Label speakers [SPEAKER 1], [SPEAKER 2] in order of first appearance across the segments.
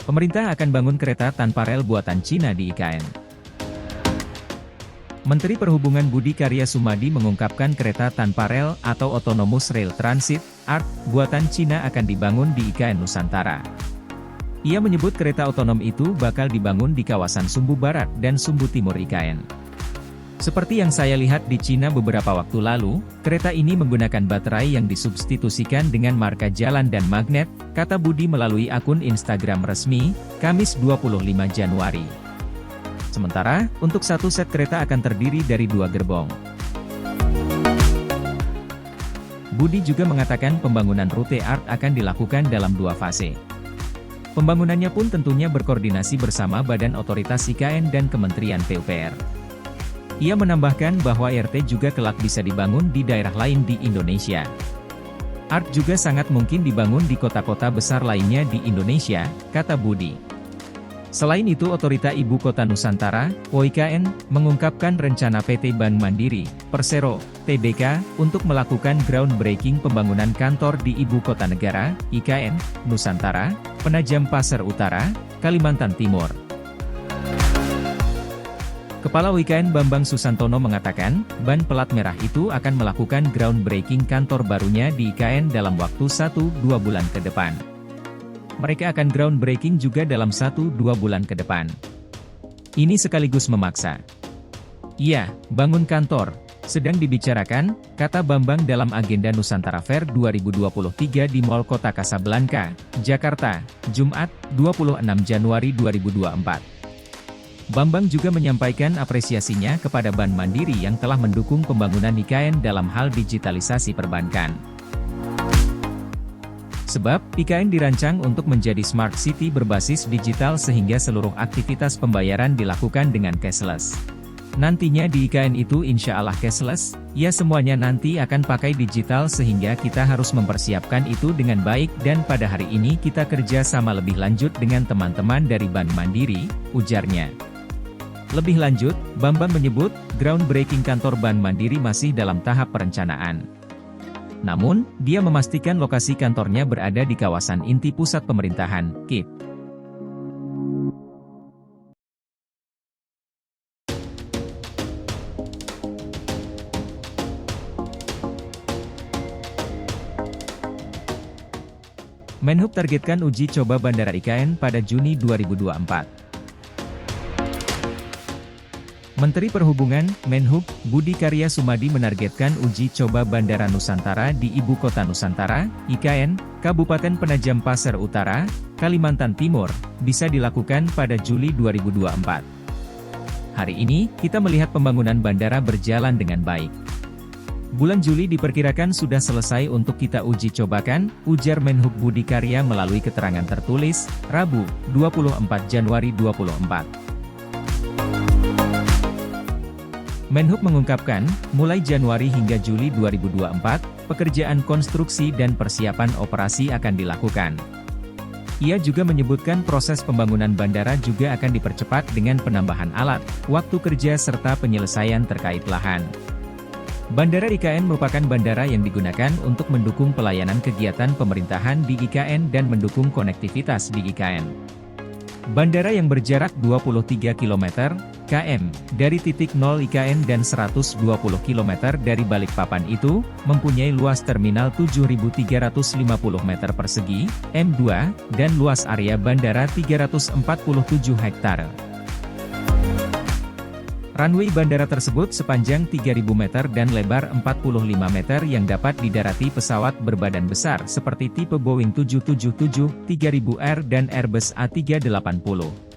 [SPEAKER 1] Pemerintah akan bangun kereta tanpa rel buatan Cina di IKN. Menteri Perhubungan Budi Karya Sumadi mengungkapkan kereta tanpa rel atau Autonomous Rail Transit, ART, buatan Cina akan dibangun di IKN Nusantara. Ia menyebut kereta otonom itu bakal dibangun di kawasan Sumbu Barat dan Sumbu Timur IKN. Seperti yang saya lihat di Cina beberapa waktu lalu, kereta ini menggunakan baterai yang disubstitusikan dengan marka jalan dan magnet, kata Budi melalui akun Instagram resmi, Kamis 25 Januari. Sementara, untuk satu set kereta akan terdiri dari 2 gerbong. Budi juga mengatakan pembangunan rute ART akan dilakukan dalam 2 fase. Pembangunannya pun tentunya berkoordinasi bersama Badan Otoritas IKN dan Kementerian PUPR. Ia menambahkan bahwa RT juga kelak bisa dibangun di daerah lain di Indonesia. ART juga sangat mungkin dibangun di kota-kota besar lainnya di Indonesia, kata Budi. Selain itu Otorita Ibu Kota Nusantara, OIKN, mengungkapkan rencana PT Bank Mandiri, Persero, Tbk, untuk melakukan groundbreaking pembangunan kantor di Ibu Kota Negara, IKN, Nusantara, Penajam Pasar Utara, Kalimantan Timur. Kepala OIKN Bambang Susantono mengatakan, ban pelat merah itu akan melakukan groundbreaking kantor barunya di IKN dalam waktu 1-2 bulan ke depan. Mereka akan groundbreaking juga dalam 1-2 bulan ke depan. Ini sekaligus memaksa. Iya, bangun kantor, sedang dibicarakan, kata Bambang dalam agenda Nusantara Fair 2023 di Mall Kota Kasablanka, Jakarta, Jumat, 26 Januari 2024. Bambang juga menyampaikan apresiasinya kepada Bank Mandiri yang telah mendukung pembangunan IKN dalam hal digitalisasi perbankan. Sebab, IKN dirancang untuk menjadi smart city berbasis digital sehingga seluruh aktivitas pembayaran dilakukan dengan cashless. Nantinya di IKN itu insya Allah cashless, ya semuanya nanti akan pakai digital sehingga kita harus mempersiapkan itu dengan baik dan pada hari ini kita kerja sama lebih lanjut dengan teman-teman dari Bank Mandiri, ujarnya. Lebih lanjut, Bambang menyebut, groundbreaking kantor Bank Mandiri masih dalam tahap perencanaan. Namun, dia memastikan lokasi kantornya berada di kawasan inti pusat pemerintahan, KIP. Menhub targetkan uji coba Bandara IKN pada Juni 2024. Menteri Perhubungan, Menhub, Budi Karya Sumadi menargetkan uji coba Bandara Nusantara di Ibu Kota Nusantara, IKN, Kabupaten Penajam Pasar Utara, Kalimantan Timur, bisa dilakukan pada Juli 2024. Hari ini, kita melihat pembangunan bandara berjalan dengan baik. Bulan Juli diperkirakan sudah selesai untuk kita uji cobakan, ujar Menhub Budi Karya melalui keterangan tertulis, Rabu, 24 Januari 2024. Menhub mengungkapkan, mulai Januari hingga Juli 2024, pekerjaan konstruksi dan persiapan operasi akan dilakukan. Ia juga menyebutkan proses pembangunan bandara juga akan dipercepat dengan penambahan alat, waktu kerja serta penyelesaian terkait lahan. Bandara IKN merupakan bandara yang digunakan untuk mendukung pelayanan kegiatan pemerintahan di IKN dan mendukung konektivitas di IKN. Bandara yang berjarak 23 km dari titik 0 IKN dan 120 km dari Balikpapan itu, mempunyai luas terminal 7.350 meter persegi, M2, dan luas area bandara 347 hektare. Runway bandara tersebut sepanjang 3.000 meter dan lebar 45 meter yang dapat didarati pesawat berbadan besar seperti tipe Boeing 777, 3000R dan Airbus A380.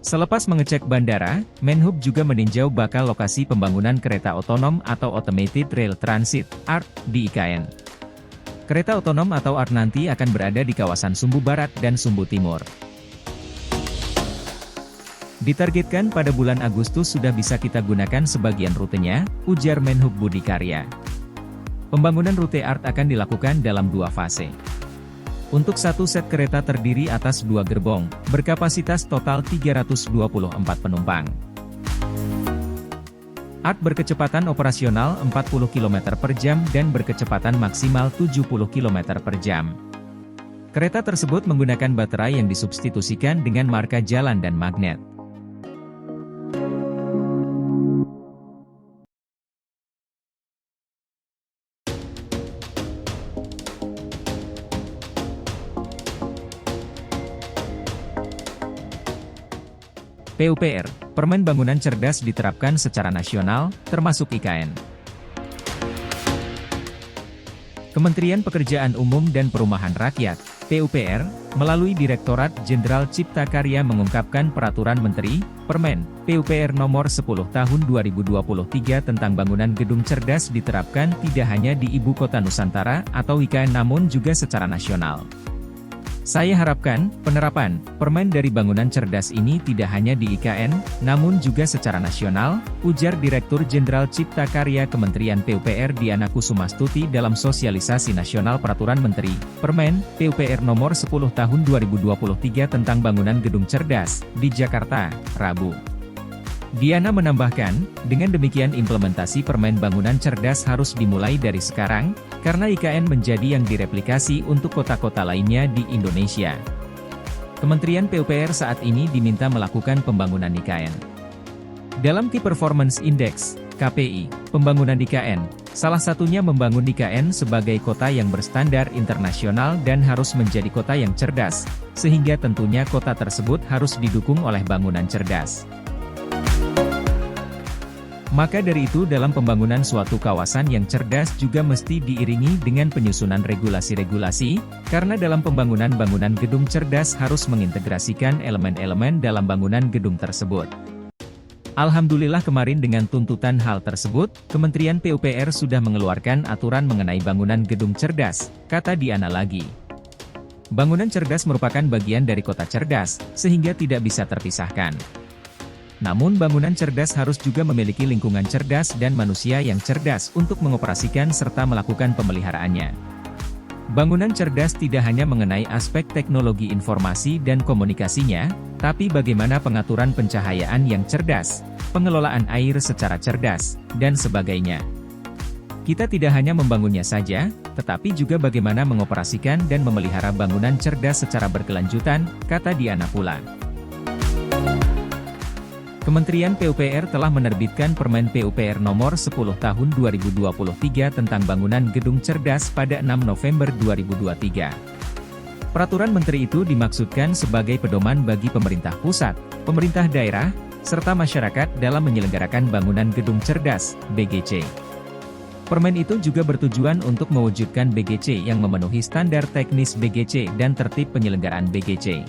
[SPEAKER 1] Selepas mengecek bandara, Menhub juga meninjau bakal lokasi pembangunan kereta otonom atau Automated Rail Transit, ART, di IKN. Kereta otonom atau ART nanti akan berada di kawasan Sumbu Barat dan Sumbu Timur. Ditargetkan pada bulan Agustus sudah bisa kita gunakan sebagian rutenya, ujar Menhub Budi Karya. Pembangunan rute ART akan dilakukan dalam 2 fase. Untuk satu set kereta terdiri atas 2 gerbong, berkapasitas total 324 penumpang. ART berkecepatan operasional 40 km per jam dan berkecepatan maksimal 70 km per jam. Kereta tersebut menggunakan baterai yang disubstitusikan dengan marka jalan dan magnet. PUPR, Permen Bangunan Cerdas diterapkan secara nasional, termasuk IKN. Kementerian Pekerjaan Umum dan Perumahan Rakyat, PUPR, melalui Direktorat Jenderal Cipta Karya mengungkapkan Peraturan Menteri, Permen, PUPR Nomor 10 Tahun 2023 tentang Bangunan Gedung Cerdas diterapkan tidak hanya di Ibu Kota Nusantara atau IKN namun juga secara nasional. Saya harapkan, penerapan permen dari bangunan cerdas ini tidak hanya di IKN, namun juga secara nasional, ujar Direktur Jenderal Cipta Karya Kementerian PUPR Diana Kusumastuti dalam sosialisasi nasional Peraturan Menteri, Permen, PUPR Nomor 10 Tahun 2023 tentang Bangunan Gedung Cerdas, di Jakarta, Rabu. Diana menambahkan, dengan demikian implementasi Permen Bangunan Cerdas harus dimulai dari sekarang, karena IKN menjadi yang direplikasi untuk kota-kota lainnya di Indonesia. Kementerian PUPR saat ini diminta melakukan pembangunan IKN. Dalam Key Performance Index, KPI, pembangunan IKN, salah satunya membangun IKN sebagai kota yang berstandar internasional dan harus menjadi kota yang cerdas, sehingga tentunya kota tersebut harus didukung oleh bangunan cerdas. Maka dari itu dalam pembangunan suatu kawasan yang cerdas juga mesti diiringi dengan penyusunan regulasi-regulasi, karena dalam pembangunan bangunan gedung cerdas harus mengintegrasikan elemen-elemen dalam bangunan gedung tersebut. Alhamdulillah kemarin dengan tuntutan hal tersebut, Kementerian PUPR sudah mengeluarkan aturan mengenai bangunan gedung cerdas, kata Diana lagi. Bangunan cerdas merupakan bagian dari kota cerdas, sehingga tidak bisa terpisahkan. Namun bangunan cerdas harus juga memiliki lingkungan cerdas dan manusia yang cerdas untuk mengoperasikan serta melakukan pemeliharaannya. Bangunan cerdas tidak hanya mengenai aspek teknologi informasi dan komunikasinya, tapi bagaimana pengaturan pencahayaan yang cerdas, pengelolaan air secara cerdas, dan sebagainya. Kita tidak hanya membangunnya saja, tetapi juga bagaimana mengoperasikan dan memelihara bangunan cerdas secara berkelanjutan, kata Diana pula. Kementerian PUPR telah menerbitkan Permen PUPR Nomor 10 Tahun 2023 tentang Bangunan Gedung Cerdas pada 6 November 2023. Peraturan Menteri itu dimaksudkan sebagai pedoman bagi pemerintah pusat, pemerintah daerah, serta masyarakat dalam menyelenggarakan bangunan gedung cerdas, BGC. Permen itu juga bertujuan untuk mewujudkan BGC yang memenuhi standar teknis BGC dan tertib penyelenggaraan BGC.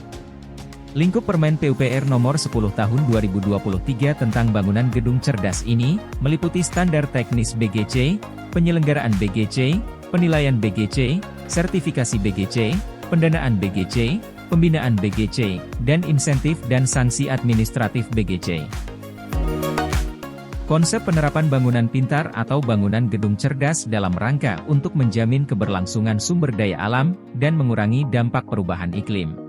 [SPEAKER 1] Lingkup Permen PUPR Nomor 10 Tahun 2023 tentang Bangunan Gedung Cerdas ini, meliputi standar teknis BGC, penyelenggaraan BGC, penilaian BGC, sertifikasi BGC, pendanaan BGC, pembinaan BGC, dan insentif dan sanksi administratif BGC. Konsep penerapan bangunan pintar atau bangunan gedung cerdas dalam rangka untuk menjamin keberlangsungan sumber daya alam, dan mengurangi dampak perubahan iklim.